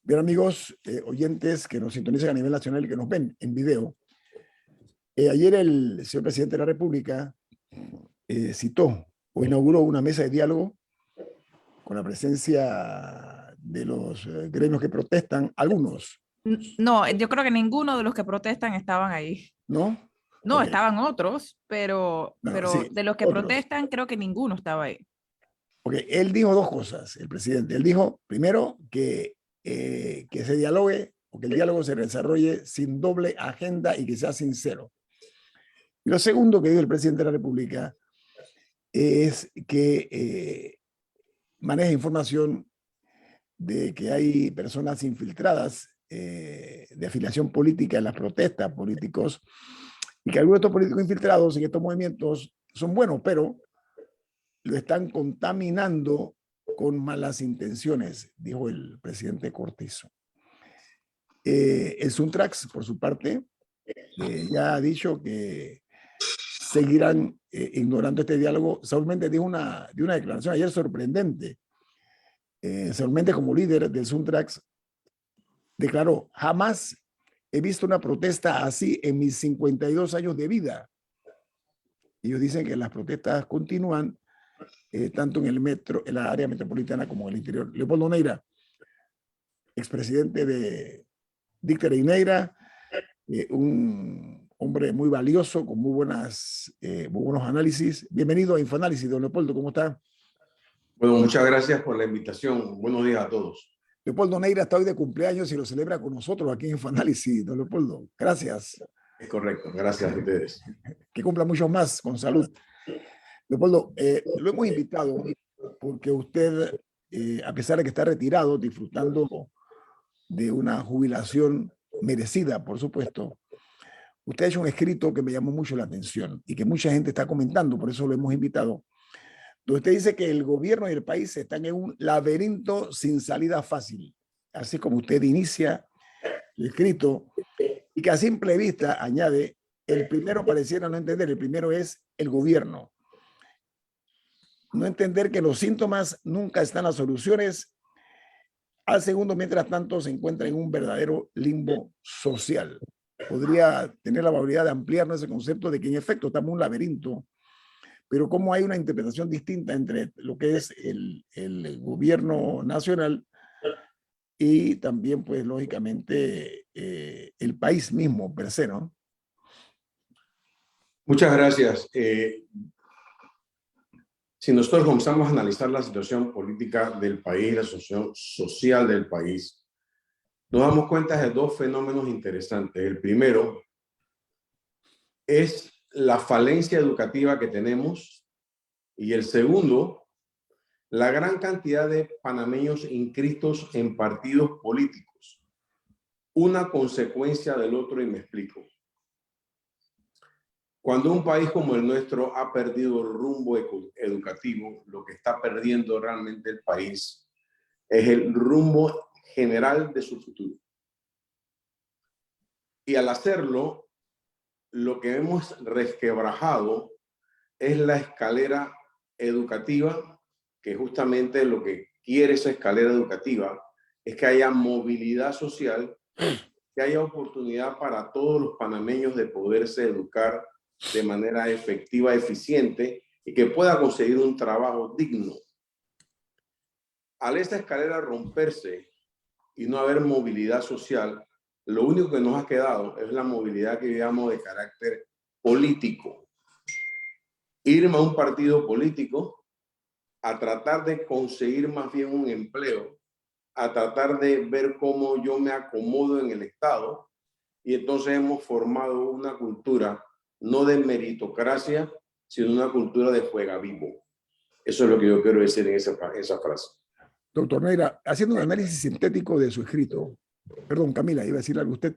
Bien, amigos, oyentes que nos sintonizan a nivel nacional y que nos ven en video. Ayer el señor presidente de la República citó o inauguró una mesa de diálogo con la presencia de los gremios que protestan, algunos, No, yo creo que ninguno de los que protestan estaban ahí. ¿no? No, Ok, estaban otros, pero bueno, sí, de los que otros. protestan, creo que ninguno estaba ahí. Ok, él dijo dos cosas, el presidente. Él dijo, primero, que se dialogue o que el diálogo se desarrolle sin doble agenda y que sea sincero. Y lo segundo que dijo el presidente de la República es que maneja información de que hay personas infiltradas de afiliación política en las protestas, políticos, y que algunos de estos políticos infiltrados en estos movimientos son buenos, pero lo están contaminando con malas intenciones, dijo el presidente Cortizo. El Suntrax, por su parte, ya ha dicho que seguirán ignorando este diálogo. Saúl Méndez dio una declaración ayer sorprendente. Saúl Méndez, como líder del Suntrax, declaró: jamás he visto una protesta así en mis 52 años de vida. Ellos dicen que las protestas continúan tanto en el metro, en la área metropolitana como en el interior. Leopoldo Neira, expresidente de Dícter y Neira, un hombre muy valioso, con muy buenos análisis. Bienvenido a Infoanálisis, don Leopoldo, ¿cómo está? Bueno, muchas gracias por la invitación. Buenos días a todos. Leopoldo Neira está hoy de cumpleaños y lo celebra con nosotros aquí en Infoanálisis, don Leopoldo. Gracias. Es correcto, gracias a ustedes. Que cumpla muchos más con salud. Leopoldo, lo hemos invitado porque usted, a pesar de que está retirado, disfrutando de una jubilación merecida, por supuesto, usted ha hecho un escrito que me llamó mucho la atención y que mucha gente está comentando, por eso lo hemos invitado, donde usted dice que el gobierno y el país están en un laberinto sin salida fácil, así como usted inicia el escrito, y que a simple vista añade, el primero pareciera no entender, el primero es el gobierno. No entender que los síntomas nunca están las soluciones. Al segundo, mientras tanto, se encuentra en un verdadero limbo social. Podría tener la probabilidad de ampliar ese concepto de que en efecto estamos en un laberinto, pero cómo hay una interpretación distinta entre lo que es el gobierno nacional y también, pues, lógicamente, el país mismo per se, ¿no? Muchas gracias. Si nosotros comenzamos a analizar la situación política del país, la situación social del país, nos damos cuenta de dos fenómenos interesantes. El primero es la falencia educativa que tenemos y el segundo, la gran cantidad de panameños inscritos en partidos políticos. Una consecuencia del otro y me explico. Cuando un país como el nuestro ha perdido el rumbo educativo, lo que está perdiendo realmente el país es el rumbo general de su futuro. Y al hacerlo, lo que hemos resquebrajado es la escalera educativa, que justamente lo que quiere esa escalera educativa es que haya movilidad social, que haya oportunidad para todos los panameños de poderse educar de manera efectiva, eficiente y que pueda conseguir un trabajo digno. Al esta escalera romperse y no haber movilidad social, lo único que nos ha quedado es la movilidad que digamos de carácter político. Irme a un partido político a tratar de conseguir más bien un empleo, a tratar de ver cómo yo me acomodo en el Estado, y entonces hemos formado una cultura no de meritocracia, sino una cultura de juega vivo. Eso es lo que yo quiero decir en esa frase. Doctor Neira, haciendo un análisis sintético de su escrito, perdón, Camila, iba a decir algo usted.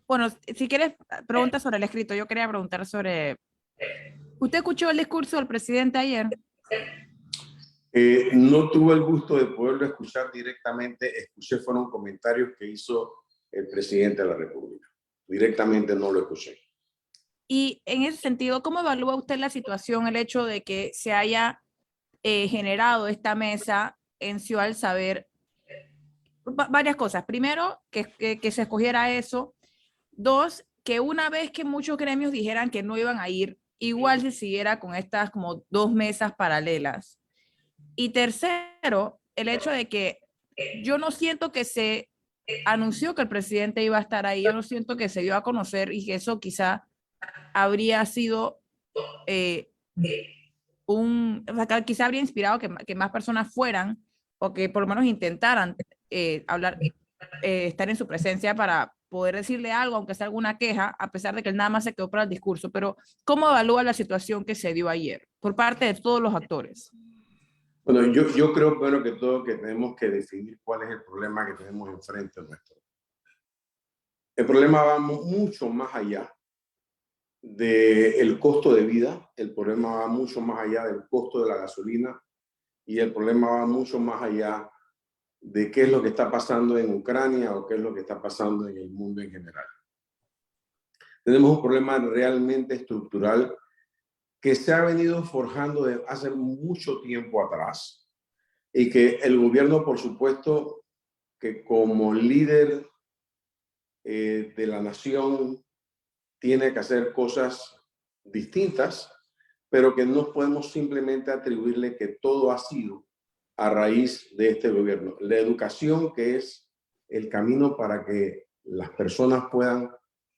Bueno, si quieres preguntas sobre el escrito, yo quería preguntar sobre... ¿Usted escuchó el discurso del presidente ayer? No tuve el gusto de poderlo escuchar directamente, fueron comentarios que hizo el presidente de la República. Directamente no lo escuché. Y en ese sentido, ¿cómo evalúa usted la situación, el hecho de que se haya generado esta mesa en Ciudad del Saber varias cosas. Primero, que se escogiera eso. Dos, que una vez que muchos gremios dijeran que no iban a ir, igual se siguiera con estas como 2 mesas paralelas. Y tercero, el hecho de que yo no siento que se anunció que el presidente iba a estar ahí, yo no siento que se dio a conocer y que eso quizá habría sido o sea, quizá habría inspirado que más personas fueran o que por lo menos intentaran hablar, estar en su presencia para poder decirle algo, aunque sea alguna queja, a pesar de que él nada más se quedó para el discurso. Pero, ¿cómo evalúa la situación que se dio ayer por parte de todos los actores? Bueno, yo creo, primero que todo, que tenemos que definir cuál es el problema que tenemos enfrente nuestro. El problema va mucho más allá del costo de vida, el problema va mucho más allá del costo de la gasolina y el problema va mucho más allá de qué es lo que está pasando en Ucrania o qué es lo que está pasando en el mundo en general. Tenemos un problema realmente estructural que se ha venido forjando desde hace mucho tiempo atrás y que el gobierno, por supuesto, que como líder de la nación tiene que hacer cosas distintas, pero que no podemos simplemente atribuirle que todo ha sido a raíz de este gobierno. La educación, que es el camino para que las personas puedan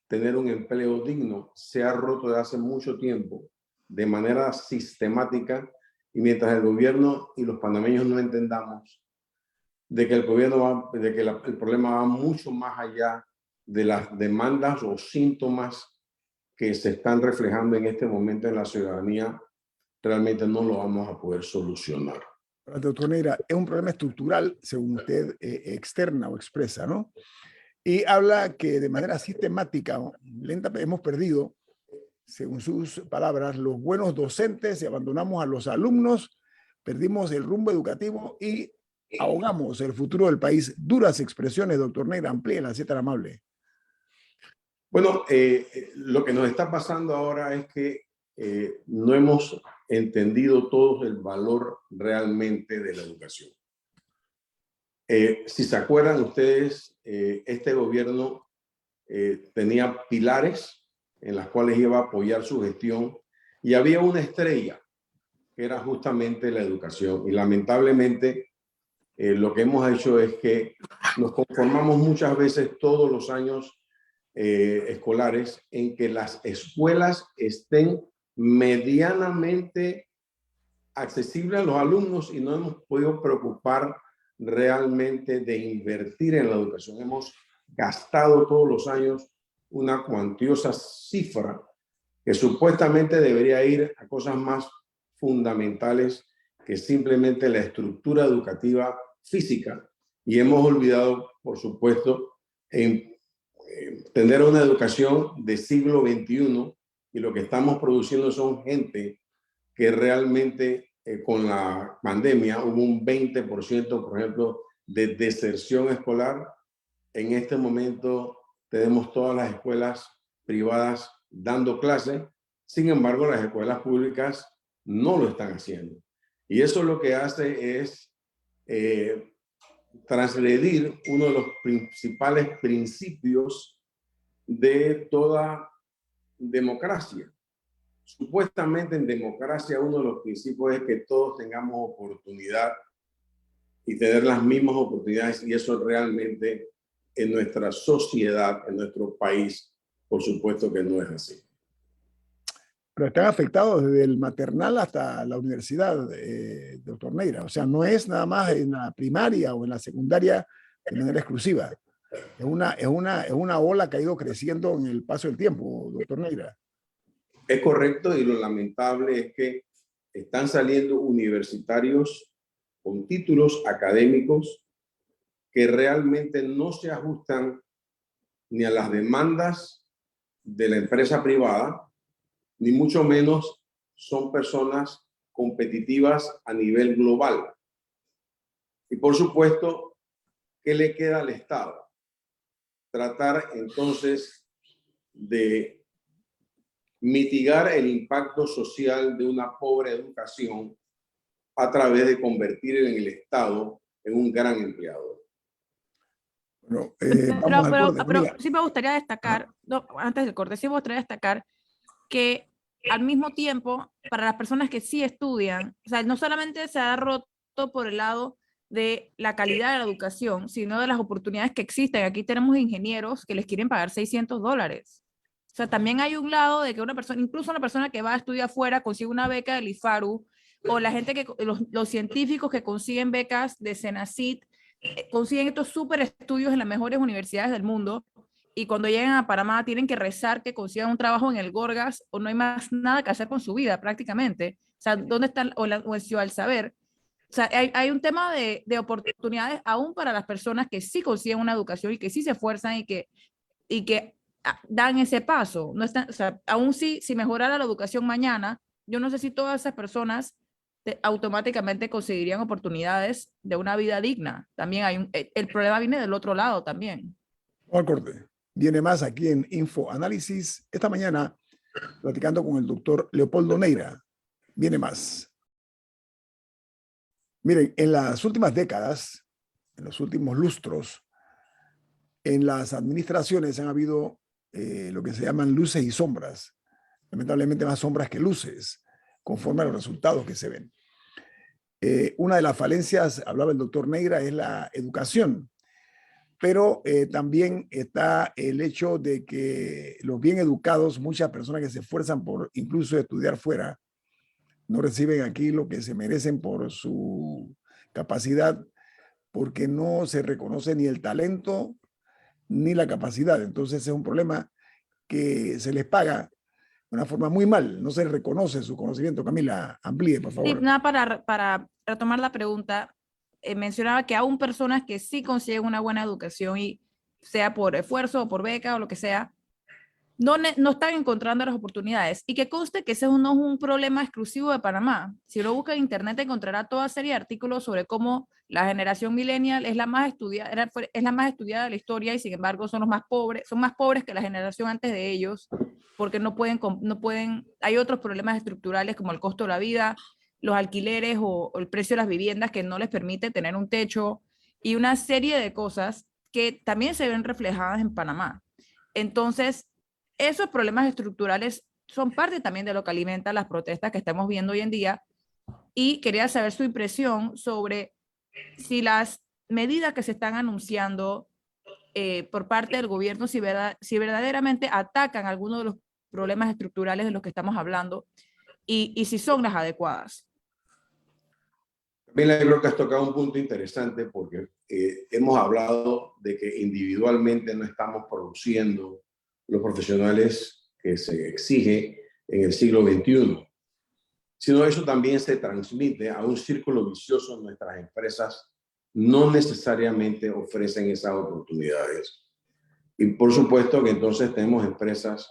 tener un empleo digno, se ha roto desde hace mucho tiempo de manera sistemática, y mientras el gobierno y los panameños no entendamos de que el gobierno va, de que el problema va mucho más allá de las demandas o síntomas que se están reflejando en este momento en la ciudadanía, realmente no lo vamos a poder solucionar. Doctor Neira, es un problema estructural, según usted externa o expresa, ¿no? Y habla que de manera sistemática, lenta, hemos perdido, según sus palabras, los buenos docentes y abandonamos a los alumnos, perdimos el rumbo educativo y ahogamos el futuro del país. Duras expresiones, doctor Neira, amplíenla, si es tan amable. Bueno, lo que nos está pasando ahora es que no hemos entendido todos el valor realmente de la educación. Si se acuerdan ustedes, este gobierno tenía pilares en las cuales iba a apoyar su gestión y había una estrella que era justamente la educación. Y lamentablemente lo que hemos hecho es que nos conformamos muchas veces todos los años escolares en que las escuelas estén medianamente accesibles a los alumnos y no hemos podido preocupar realmente de invertir en la educación. Hemos gastado todos los años una cuantiosa cifra que supuestamente debería ir a cosas más fundamentales que simplemente la estructura educativa física, y hemos olvidado, por supuesto, en tener una educación de siglo XXI, y lo que estamos produciendo son gente que realmente con la pandemia hubo un 20%, por ejemplo, de deserción escolar. En este momento tenemos todas las escuelas privadas dando clases, sin embargo las escuelas públicas no lo están haciendo. Y eso lo que hace es transgredir uno de los principales principios de toda democracia. Supuestamente en democracia uno de los principios es que todos tengamos oportunidad y tener las mismas oportunidades, y eso realmente en nuestra sociedad, en nuestro país, por supuesto que no es así. Pero están afectados desde el maternal hasta la universidad, doctor Neira. O sea, no es nada más en la primaria o en la secundaria de manera exclusiva. Es una ola que ha ido creciendo en el paso del tiempo, doctor Neira. Es correcto, y lo lamentable es que están saliendo universitarios con títulos académicos que realmente no se ajustan ni a las demandas de la empresa privada, ni mucho menos son personas competitivas a nivel global. Y por supuesto, ¿qué le queda al Estado? Tratar entonces de mitigar el impacto social de una pobre educación a través de convertir en el Estado en un gran empleador. Bueno, vamos al corte. Pero Camila. sí me gustaría destacar, no, antes del corte, sí me gustaría destacar que al mismo tiempo, para las personas que sí estudian, o sea, no solamente se ha roto por el lado de la calidad de la educación, sino de las oportunidades que existen. Aquí tenemos ingenieros que les quieren pagar $600. O sea, también hay un lado de que una persona, incluso una persona que va a estudiar afuera, consigue una beca del IFARU, o la gente que, los científicos que consiguen becas de Senacit, consiguen estos súper estudios en las mejores universidades del mundo, y cuando llegan a Panamá tienen que rezar que consigan un trabajo en el Gorgas o no hay más nada que hacer con su vida prácticamente. O sea, ¿dónde está o el Ciudad del Saber? O sea, hay un tema de oportunidades aún para las personas que sí consiguen una educación y que sí se esfuerzan y que dan ese paso. No están, o sea, aún si mejorara la educación mañana, yo no sé si todas esas personas automáticamente conseguirían oportunidades de una vida digna. También el problema viene del otro lado también. Vamos al corte. Viene más aquí en Info Análisis. Esta mañana, platicando con el doctor Leopoldo Neira. Viene más. Miren, en las últimas décadas, en los últimos lustros, en las administraciones han habido lo que se llaman luces y sombras. Lamentablemente más sombras que luces, conforme a los resultados que se ven. Una de las falencias, hablaba el doctor Neira, es la educación. Pero también está el hecho de que los bien educados, muchas personas que se esfuerzan por incluso estudiar fuera, no reciben aquí lo que se merecen por su capacidad, porque no se reconoce ni el talento ni la capacidad. Entonces es un problema que se les paga de una forma muy mal, no se les reconoce su conocimiento. Camila, amplíe, por Sí, favor. nada, para retomar la pregunta, mencionaba que aún personas que sí consiguen una buena educación y sea por esfuerzo o por beca o lo que sea, no están encontrando las oportunidades. Y que conste que ese no es un problema exclusivo de Panamá. Si uno busca en internet encontrará toda serie de artículos sobre cómo la generación millennial es la más estudiada, es la más estudiada de la historia y sin embargo son los más pobres, son más pobres que la generación antes de ellos porque no pueden, hay otros problemas estructurales como el costo de la vida, los alquileres o el precio de las viviendas que no les permite tener un techo y una serie de cosas que también se ven reflejadas en Panamá. Entonces, esos problemas estructurales son parte también de lo que alimenta las protestas que estamos viendo hoy en día y quería saber su impresión sobre si las medidas que se están anunciando por parte del gobierno, si verdaderamente atacan algunos de los problemas estructurales de los que estamos hablando y si son las adecuadas. También creo que has tocado un punto interesante porque hemos hablado de que individualmente no estamos produciendo los profesionales que se exige en el siglo XXI, sino eso también se transmite a un círculo vicioso. Nuestras empresas no necesariamente ofrecen esas oportunidades. Y por supuesto que entonces tenemos empresas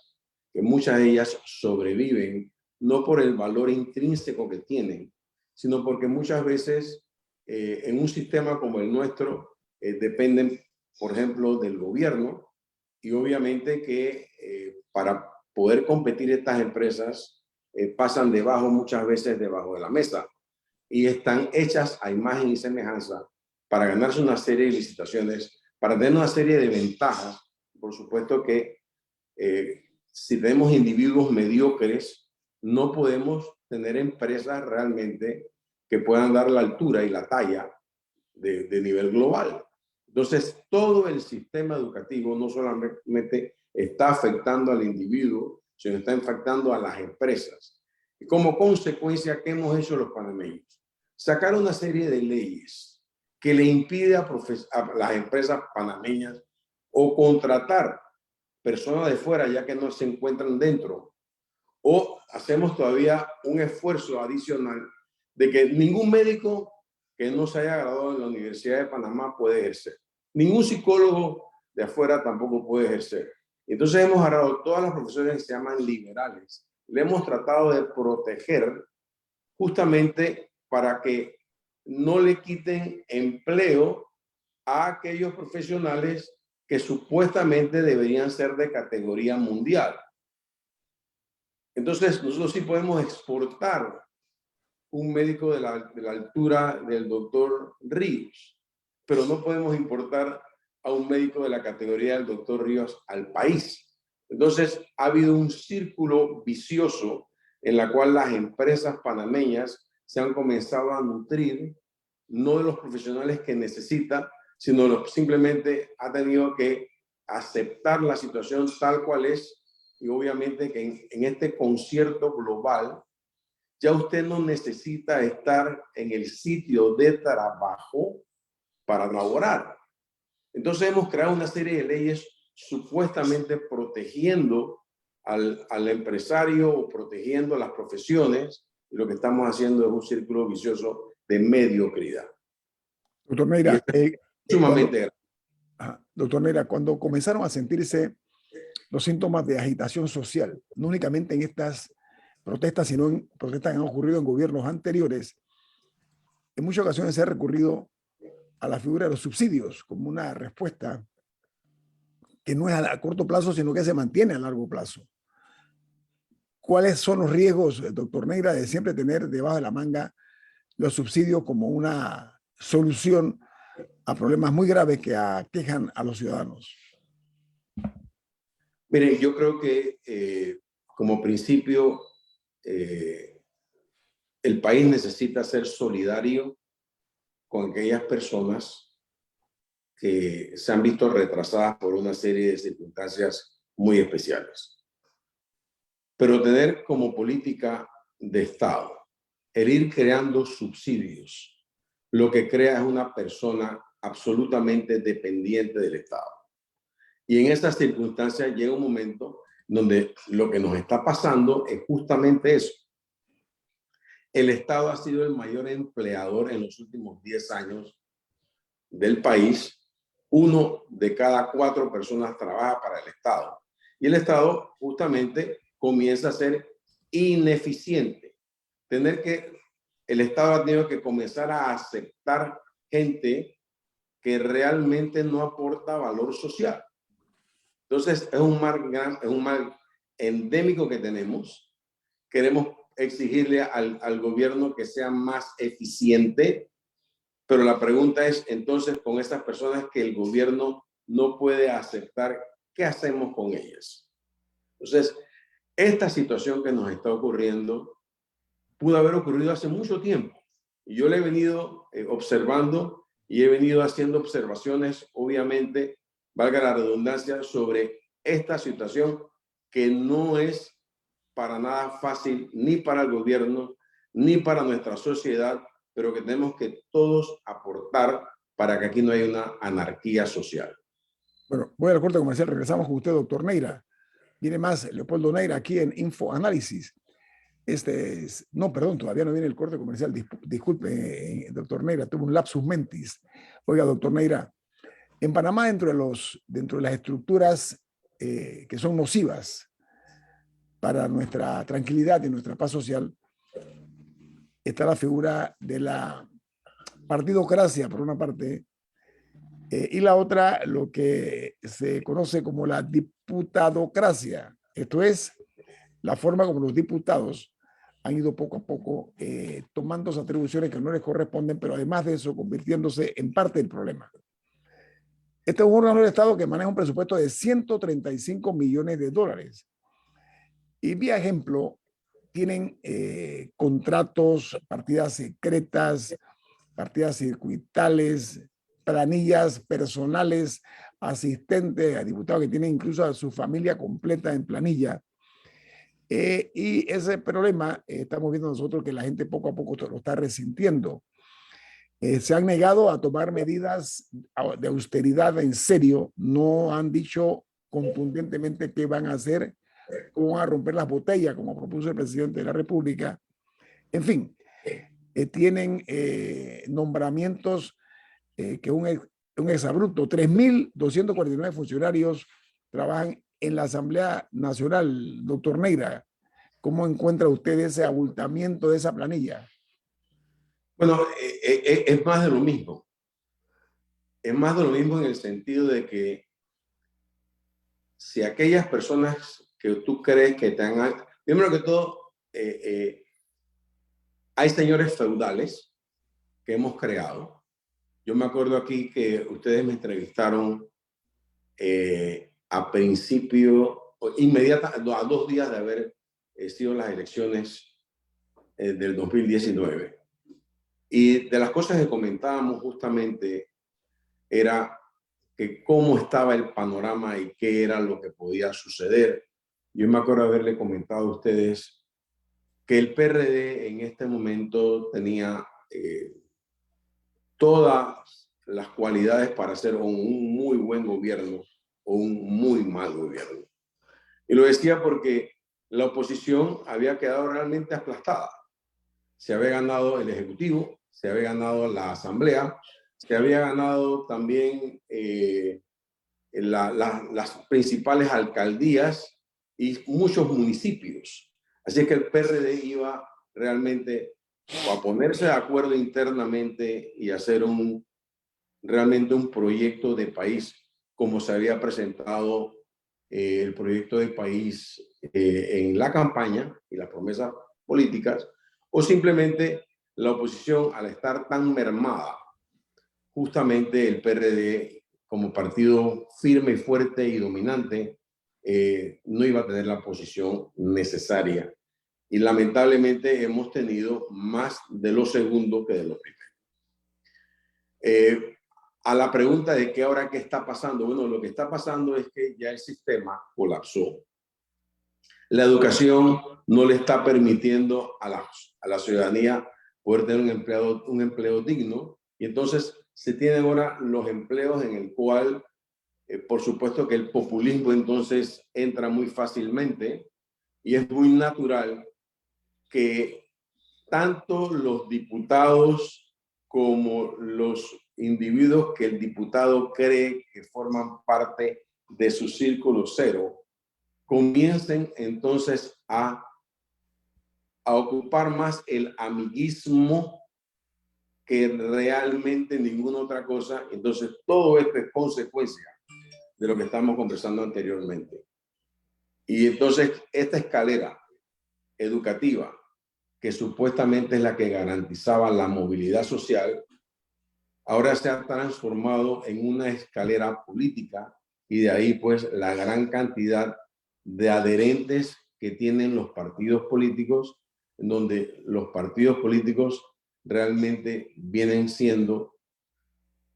que muchas de ellas sobreviven no por el valor intrínseco que tienen, sino porque muchas veces en un sistema como el nuestro dependen, por ejemplo, del gobierno y obviamente que para poder competir estas empresas pasan muchas veces debajo de la mesa y están hechas a imagen y semejanza para ganarse una serie de licitaciones, para tener una serie de ventajas. Por supuesto que si tenemos individuos mediocres, no podemos tener empresas realmente que puedan dar la altura y la talla de nivel global. Entonces, todo el sistema educativo no solamente está afectando al individuo, sino está afectando a las empresas. Y como consecuencia, ¿qué hemos hecho los panameños? Sacar una serie de leyes que le impide a las empresas panameñas o contratar personas de fuera ya que no se encuentran dentro, o hacemos todavía un esfuerzo adicional de que ningún médico que no se haya graduado en la Universidad de Panamá puede ejercer. Ningún psicólogo de afuera tampoco puede ejercer. Entonces hemos agarrado todas las profesiones que se llaman liberales. Le hemos tratado de proteger justamente para que no le quiten empleo a aquellos profesionales que supuestamente deberían ser de categoría mundial. Entonces, nosotros sí podemos exportar un médico de la altura del doctor Ríos, pero no podemos importar a un médico de la categoría del doctor Ríos al país. Entonces, ha habido un círculo vicioso en la cual las empresas panameñas se han comenzado a nutrir, no de los profesionales que necesita, sino simplemente ha tenido que aceptar la situación tal cual es, y obviamente que en este concierto global ya usted no necesita estar en el sitio de trabajo para laborar. Entonces hemos creado una serie de leyes supuestamente protegiendo al empresario o protegiendo las profesiones, y lo que estamos haciendo es un círculo vicioso de mediocridad. Doctor Neira, Sumamente grave. doctor Neira, cuando comenzaron a sentirse los síntomas de agitación social, no únicamente en estas protestas, sino en protestas que han ocurrido en gobiernos anteriores, en muchas ocasiones se ha recurrido a la figura de los subsidios como una respuesta que no es a corto plazo, sino que se mantiene a largo plazo. ¿Cuáles son los riesgos, doctor Neira, de siempre tener debajo de la manga los subsidios como una solución a problemas muy graves que aquejan a los ciudadanos? Mire, yo creo que como principio el país necesita ser solidario con aquellas personas que se han visto retrasadas por una serie de circunstancias muy especiales. Pero tener como política de Estado el ir creando subsidios, lo que crea es una persona absolutamente dependiente del Estado. Y en esas circunstancias llega un momento donde lo que nos está pasando es justamente eso. El Estado ha sido el mayor empleador en los últimos 10 años del país. 1 de cada 4 personas trabaja para el Estado. Y el Estado justamente comienza a ser ineficiente. El Estado ha tenido que comenzar a aceptar gente que realmente no aporta valor social. Entonces, es un mal endémico que tenemos. Queremos exigirle al gobierno que sea más eficiente, pero la pregunta es, entonces, con estas personas que el gobierno no puede aceptar, ¿qué hacemos con ellas? Entonces, esta situación que nos está ocurriendo pudo haber ocurrido hace mucho tiempo. Y yo le he venido observando y he venido haciendo observaciones, obviamente, valga la redundancia, sobre esta situación que no es para nada fácil ni para el gobierno ni para nuestra sociedad, pero que tenemos que todos aportar para que aquí no haya una anarquía social. Bueno, voy al corte comercial, regresamos con usted, doctor Neira. Viene más Leopoldo Neira aquí en Info Análisis. No, perdón, todavía no viene el corte comercial. Disculpe, doctor Neira, tuvo un lapsus mentis. Oiga, doctor Neira, en Panamá, dentro de las estructuras que son nocivas para nuestra tranquilidad y nuestra paz social, está la figura de la partidocracia, por una parte, y la otra, lo que se conoce como la diputadocracia. Esto es la forma como los diputados han ido poco a poco tomando esas atribuciones que no les corresponden, pero además de eso, convirtiéndose en parte del problema. Este es un órgano del Estado que maneja un presupuesto de 135 millones de dólares. Y vía ejemplo, tienen contratos, partidas secretas, partidas circuitales, planillas personales, asistentes a diputados que tienen incluso a su familia completa en planilla. Y ese problema estamos viendo nosotros que la gente poco a poco lo está resintiendo. Se han negado a tomar medidas de austeridad en serio, no han dicho contundentemente qué van a hacer, cómo van a romper las botellas, como propuso el presidente de la República. En fin, tienen nombramientos que un exabrupto. 3.249 funcionarios trabajan en la Asamblea Nacional. Doctor Neira, ¿cómo encuentra usted ese abultamiento de esa planilla? Bueno, es más de lo mismo. Es más de lo mismo en el sentido de que si aquellas personas que tú crees que te han... Primero que todo, hay señores feudales que hemos creado. Yo me acuerdo aquí que ustedes me entrevistaron a principio, a 2 días de haber sido las elecciones del 2019. Y de las cosas que comentábamos justamente era que cómo estaba el panorama y qué era lo que podía suceder. Yo me acuerdo haberle comentado a ustedes que el PRD en este momento tenía todas las cualidades para hacer un muy buen gobierno o un muy mal gobierno. Y lo decía porque la oposición había quedado realmente aplastada. Se había ganado el Ejecutivo, se había ganado la Asamblea, se había ganado también las principales alcaldías y muchos municipios. Así que el PRD iba realmente a ponerse de acuerdo internamente y hacer realmente un proyecto de país, como se había presentado el proyecto de país en la campaña y las promesas políticas, o simplemente la oposición, al estar tan mermada, justamente el PRD, como partido firme y fuerte y dominante, no iba a tener la posición necesaria. Y lamentablemente hemos tenido más de lo segundo que de lo primero. A la pregunta de qué ahora qué está pasando, bueno, lo que está pasando es que ya el sistema colapsó. La educación no le está permitiendo a la ciudadanía poder tener un empleo digno, y entonces se tienen ahora los empleos en el cual, por supuesto que el populismo entonces entra muy fácilmente, y es muy natural que tanto los diputados como los individuos que el diputado cree que forman parte de su círculo cero comiencen entonces a ocupar más el amiguismo que realmente ninguna otra cosa. Entonces todo esto es consecuencia de lo que estamos conversando anteriormente. Y entonces esta escalera educativa, que supuestamente es la que garantizaba la movilidad social, ahora se ha transformado en una escalera política, y de ahí pues la gran cantidad de adherentes que tienen los partidos políticos, en donde los partidos políticos realmente vienen siendo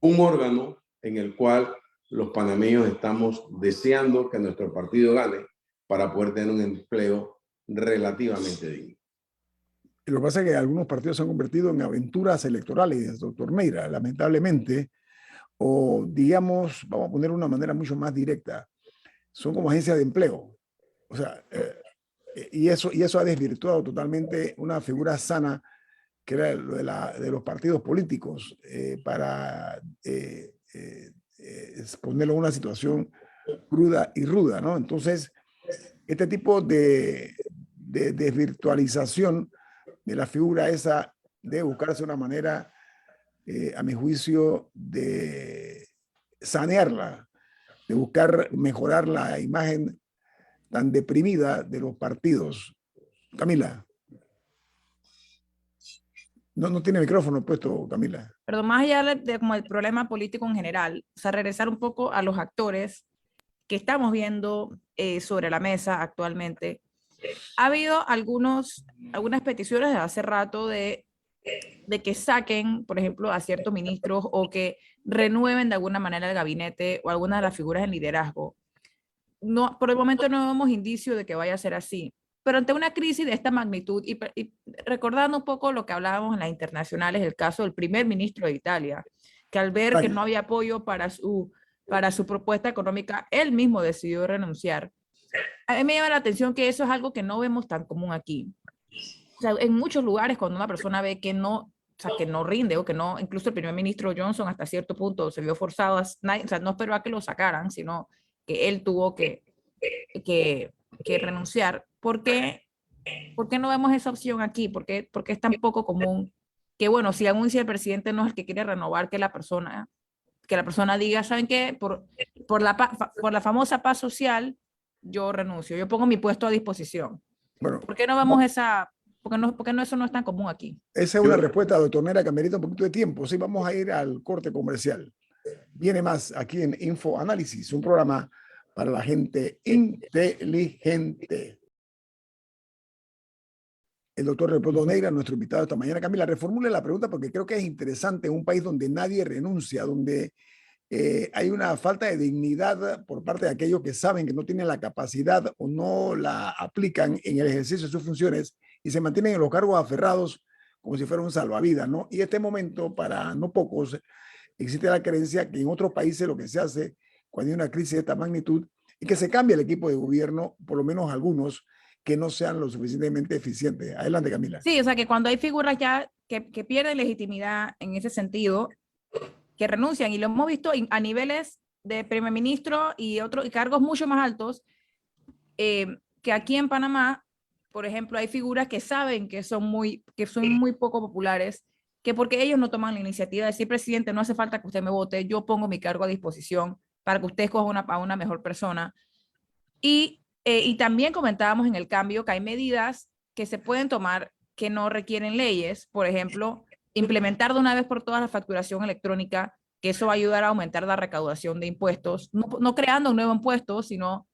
un órgano en el cual los panameños estamos deseando que nuestro partido gane para poder tener un empleo relativamente digno. Lo que pasa es que algunos partidos se han convertido en aventuras electorales, doctor Meira, lamentablemente, o digamos, vamos a poner una manera mucho más directa, son como agencias de empleo. O sea, y eso ha desvirtuado totalmente una figura sana que era lo de los partidos políticos, para ponerlo en una situación cruda y ruda, ¿no? Entonces, este tipo de desvirtualización de la figura esa debe buscarse una manera, a mi juicio, de sanearla, de buscar mejorar la imagen tan deprimida de los partidos. Camila. No tiene micrófono puesto, Camila. Pero más allá de como el problema político en general, o sea, regresar un poco a los actores que estamos viendo sobre la mesa actualmente. Ha habido algunas peticiones de hace rato de que saquen, por ejemplo, a ciertos ministros, o que renueven de alguna manera el gabinete o alguna de las figuras en liderazgo. No, por el momento no vemos indicio de que vaya a ser así. Pero ante una crisis de esta magnitud, y recordando un poco lo que hablábamos en las internacionales, el caso del primer ministro de Italia, que al ver que no había apoyo para su propuesta económica, él mismo decidió renunciar. A mí me llama la atención que eso es algo que no vemos tan común aquí. O sea, en muchos lugares, cuando una persona ve que no, o sea, que no rinde, o que no, incluso el primer ministro Johnson hasta cierto punto se vio forzado o sea, no esperó a que lo sacaran, sino que él tuvo que renunciar. ¿Por qué no vemos esa opción aquí? ¿Por qué es tan poco común que, bueno, si aún si el presidente no es el que quiere renovar, que la persona diga, ¿saben qué? Por la famosa paz social, yo renuncio, yo pongo mi puesto a disposición. Bueno, ¿Por qué no vemos por qué no eso no es tan común aquí? esa es una respuesta, doctor Meira, que amerita un poquito de tiempo. Sí, vamos a ir al corte comercial. Viene más aquí en Info Análisis, un programa para la gente inteligente. El doctor Leopoldo Neira, nuestro invitado esta mañana. Camila, reformule la pregunta porque creo que es interesante en un país donde nadie renuncia, donde hay una falta de dignidad por parte de aquellos que saben que no tienen la capacidad o no la aplican en el ejercicio de sus funciones y se mantienen en los cargos aferrados como si fuera un salvavidas, ¿no? Y este momento, para no pocos, existe la creencia que en otros países lo que se hace cuando hay una crisis de esta magnitud y que se cambia el equipo de gobierno, por lo menos algunos, que no sean lo suficientemente eficientes. Adelante, Camila. Sí, o sea que cuando hay figuras ya que pierden legitimidad en ese sentido, que renuncian, y lo hemos visto a niveles de primer ministro y otros cargos mucho más altos, que aquí en Panamá, por ejemplo, hay figuras que saben que son muy poco populares, que porque ellos no toman la iniciativa de decir, presidente, no hace falta que usted me vote, yo pongo mi cargo a disposición para que usted escoja a una mejor persona. Y también comentábamos en el cambio que hay medidas que se pueden tomar que no requieren leyes, por ejemplo, implementar de una vez por todas la facturación electrónica, que eso va a ayudar a aumentar la recaudación de impuestos, no creando un nuevo impuesto, sino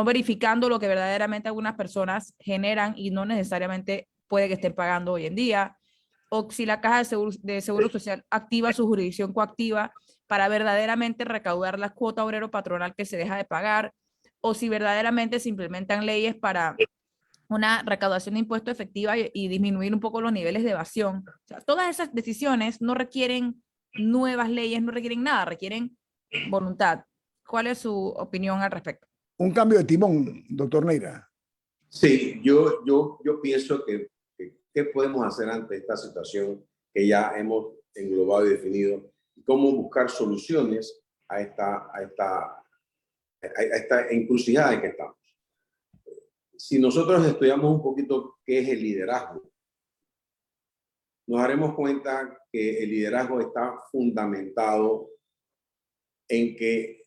verificando lo que verdaderamente algunas personas generan y no necesariamente puede que estén pagando hoy en día, o si la Caja de Seguro Social activa su jurisdicción coactiva para verdaderamente recaudar la cuota obrero patronal que se deja de pagar, o si verdaderamente se implementan leyes para una recaudación de impuestos efectiva y disminuir un poco los niveles de evasión. O sea, todas esas decisiones no requieren nuevas leyes, no requieren nada, requieren voluntad. ¿Cuál es su opinión al respecto? Un cambio de timón, doctor Neira. Sí, yo pienso que qué podemos hacer ante esta situación que ya hemos englobado y definido, y cómo buscar soluciones a esta encrucijada en que estamos. Si nosotros estudiamos un poquito qué es el liderazgo, nos daremos cuenta que el liderazgo está fundamentado en que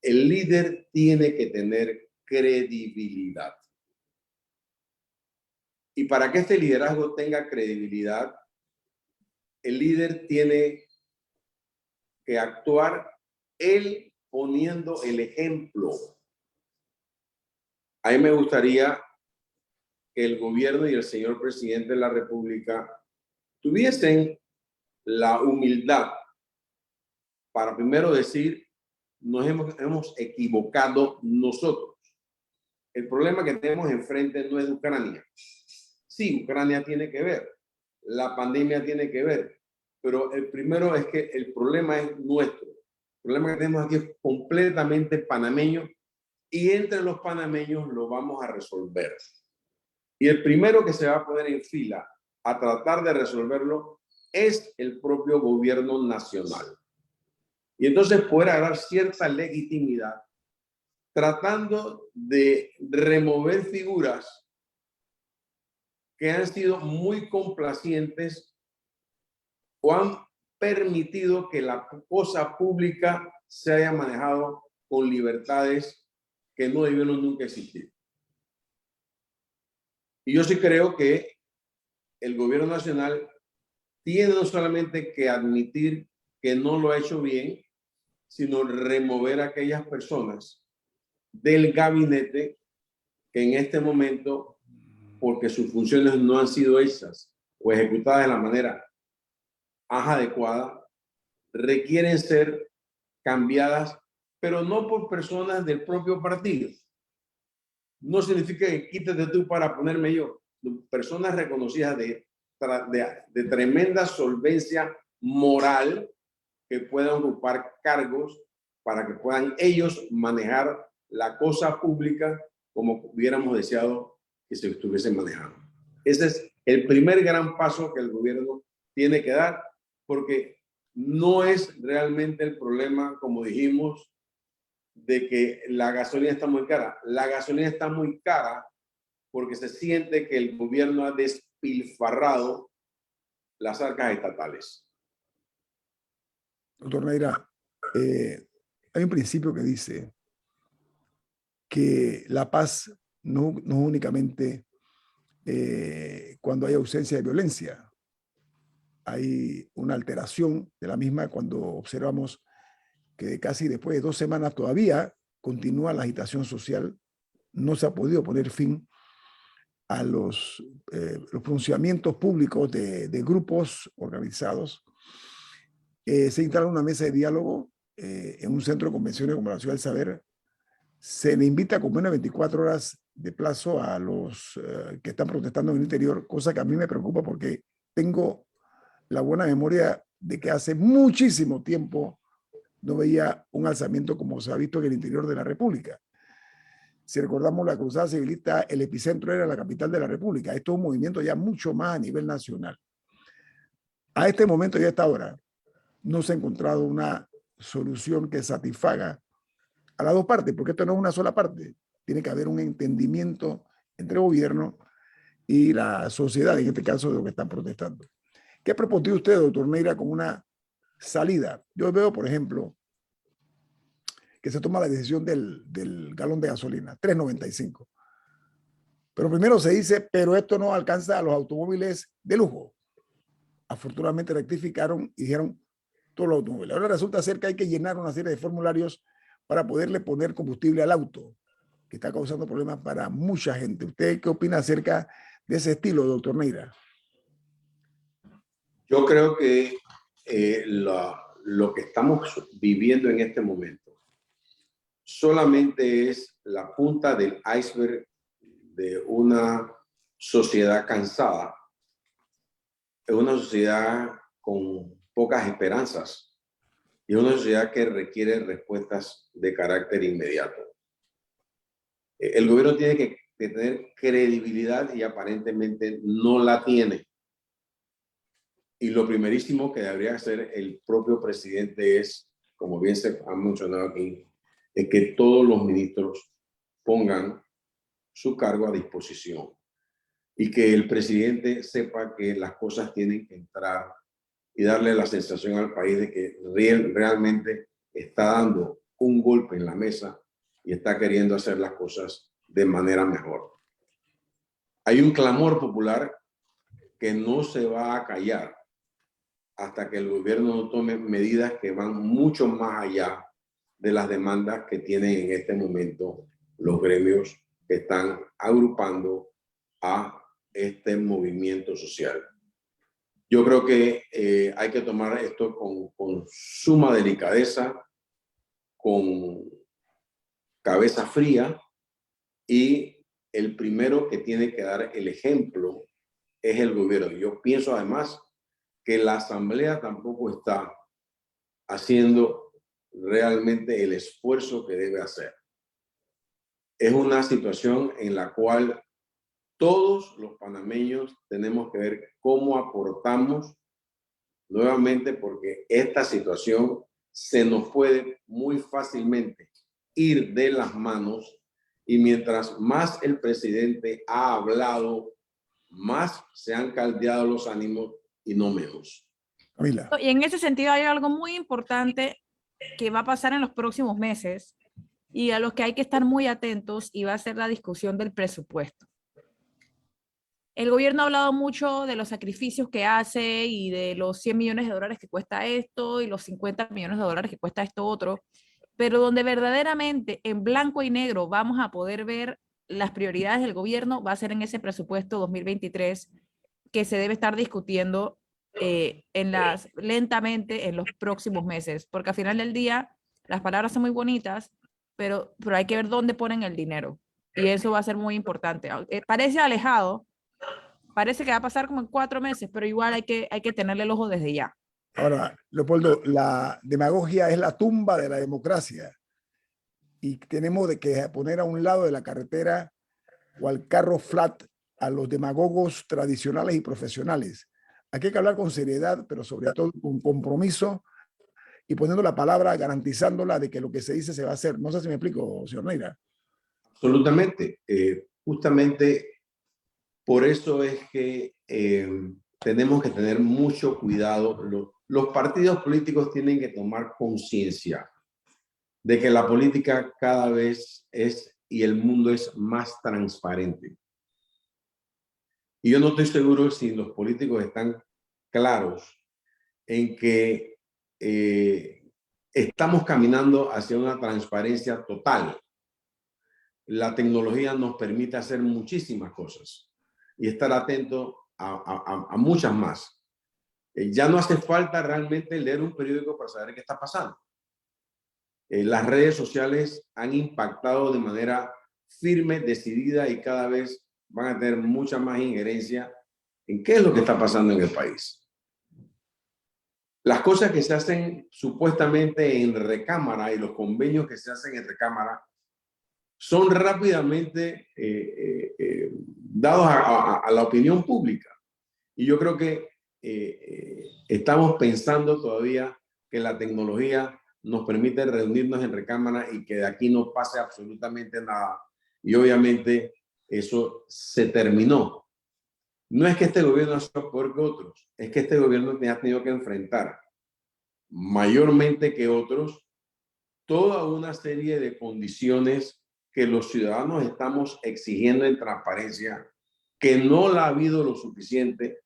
el líder tiene que tener credibilidad. Y para que este liderazgo tenga credibilidad, el líder tiene que actuar él poniendo el ejemplo. A mí me gustaría que el gobierno y el señor presidente de la República tuviesen la humildad para primero decir, nos hemos equivocado nosotros. El problema que tenemos enfrente no es Ucrania. Sí, Ucrania tiene que ver, la pandemia tiene que ver, pero el primero es que el problema es nuestro. El problema que tenemos aquí es completamente panameño y entre los panameños lo vamos a resolver. Y el primero que se va a poner en fila a tratar de resolverlo es el propio gobierno nacional. Y entonces poder dar cierta legitimidad tratando de remover figuras que han sido muy complacientes o han permitido que la cosa pública se haya manejado con libertades que no debieron nunca existir. Y yo sí creo que el gobierno nacional tiene no solamente que admitir que no lo ha hecho bien, sino remover a aquellas personas del gabinete que en este momento, porque sus funciones no han sido hechas o ejecutadas de la manera adecuada, requieren ser cambiadas, pero no por personas del propio partido. No significa que quítate tú para ponerme yo. Personas reconocidas de tremenda solvencia moral que puedan ocupar cargos para que puedan ellos manejar la cosa pública como hubiéramos deseado que se estuviese manejando. Ese es el primer gran paso que el gobierno tiene que dar, porque no es realmente el problema, como dijimos, de que la gasolina está muy cara. La gasolina está muy cara porque se siente que el gobierno ha despilfarrado las arcas estatales. Doctor Neira, hay un principio que dice que la paz no únicamente cuando hay ausencia de violencia, hay una alteración de la misma cuando observamos que casi después de 2 semanas todavía continúa la agitación social. No se ha podido poner fin a los pronunciamientos públicos de grupos organizados. Se instala una mesa de diálogo en un centro de convenciones como la Ciudad del Saber. Se le invita con menos de 24 horas de plazo a los que están protestando en el interior, cosa que a mí me preocupa porque tengo la buena memoria de que hace muchísimo tiempo no veía un alzamiento como se ha visto en el interior de la República. Si recordamos la cruzada civilista, el epicentro era la capital de la República. Esto es un movimiento ya mucho más a nivel nacional. A este momento y a esta hora no se ha encontrado una solución que satisfaga a las dos partes, porque esto no es una sola parte. Tiene que haber un entendimiento entre el gobierno y la sociedad, en este caso de lo que están protestando. ¿Qué propone usted, doctor Neira, como una salida? Yo veo, por ejemplo, que se toma la decisión del galón de gasolina, 3.95. Pero primero se dice, pero esto no alcanza a los automóviles de lujo. Afortunadamente rectificaron y dijeron todos los automóviles. Ahora resulta ser que hay que llenar una serie de formularios para poderle poner combustible al auto, que está causando problemas para mucha gente. ¿Usted qué opina acerca de ese estilo, doctor Neira? Yo creo que lo que estamos viviendo en este momento solamente es la punta del iceberg de una sociedad cansada, de una sociedad con pocas esperanzas y una sociedad que requiere respuestas de carácter inmediato. El gobierno tiene que tener credibilidad y aparentemente no la tiene. Y lo primerísimo que debería hacer el propio presidente es, como bien se ha mencionado aquí, es que todos los ministros pongan su cargo a disposición y que el presidente sepa que las cosas tienen que entrar y darle la sensación al país de que realmente está dando un golpe en la mesa y está queriendo hacer las cosas de manera mejor. Hay un clamor popular que no se va a callar hasta que el gobierno no tome medidas que van mucho más allá de las demandas que tienen en este momento los gremios que están agrupando a este movimiento social. Yo creo que hay que tomar esto con suma delicadeza, con cabeza fría, y el primero que tiene que dar el ejemplo es el gobierno. Yo pienso además que la Asamblea tampoco está haciendo realmente el esfuerzo que debe hacer. Es una situación en la cual todos los panameños tenemos que ver cómo aportamos nuevamente, porque esta situación se nos puede muy fácilmente ir de las manos, y mientras más el presidente ha hablado, más se han caldeado los ánimos y no menos. Camila. Y en ese sentido hay algo muy importante que va a pasar en los próximos meses y a los que hay que estar muy atentos, y va a ser la discusión del presupuesto. El gobierno ha hablado mucho de los sacrificios que hace y de los 100 millones de dólares que cuesta esto y los 50 millones de dólares que cuesta esto otro, pero donde verdaderamente en blanco y negro vamos a poder ver las prioridades del gobierno va a ser en ese presupuesto 2023 que se debe estar discutiendo lentamente en los próximos meses, porque al final del día las palabras son muy bonitas, pero hay que ver dónde ponen el dinero, y eso va a ser muy importante. Parece alejado, parece que va a pasar como en 4 meses, pero igual hay que tenerle el ojo desde ya. Ahora, Leopoldo, la demagogia es la tumba de la democracia y tenemos de que poner a un lado de la carretera o al carro flat a los demagogos tradicionales y profesionales. Aquí hay que hablar con seriedad, pero sobre todo con compromiso y poniendo la palabra, garantizándola de que lo que se dice se va a hacer. No sé si me explico, señor Neira. Absolutamente. Justamente por eso es que tenemos que tener mucho cuidado. Los partidos políticos tienen que tomar conciencia de que la política cada vez es y el mundo es más transparente. Y yo no estoy seguro si los políticos están claros en que estamos caminando hacia una transparencia total. La tecnología nos permite hacer muchísimas cosas y estar atento a muchas más. Ya no hace falta realmente leer un periódico para saber qué está pasando. Las redes sociales han impactado de manera firme, decidida, y cada vez van a tener mucha más injerencia en qué es lo que está pasando en el país. Las cosas que se hacen supuestamente en recámara y los convenios que se hacen en recámara son rápidamente dados a la opinión pública. Y yo creo que estamos pensando todavía que la tecnología nos permite reunirnos en recámara y que de aquí no pase absolutamente nada. Y obviamente eso se terminó. No es que este gobierno sea peor que otros, es que este gobierno ha tenido que enfrentar mayormente que otros toda una serie de condiciones que los ciudadanos estamos exigiendo en transparencia, que no la ha habido lo suficiente,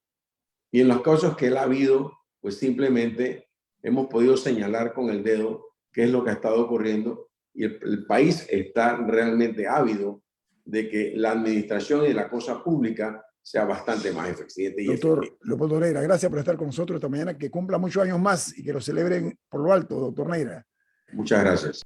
y en los casos que la ha habido, pues simplemente hemos podido señalar con el dedo qué es lo que ha estado ocurriendo, y el país está realmente ávido de que la administración y la cosa pública sea bastante más eficiente. Doctor Leopoldo Neira, gracias por estar con nosotros esta mañana, que cumpla muchos años más y que lo celebren por lo alto, doctor Neira. Muchas gracias.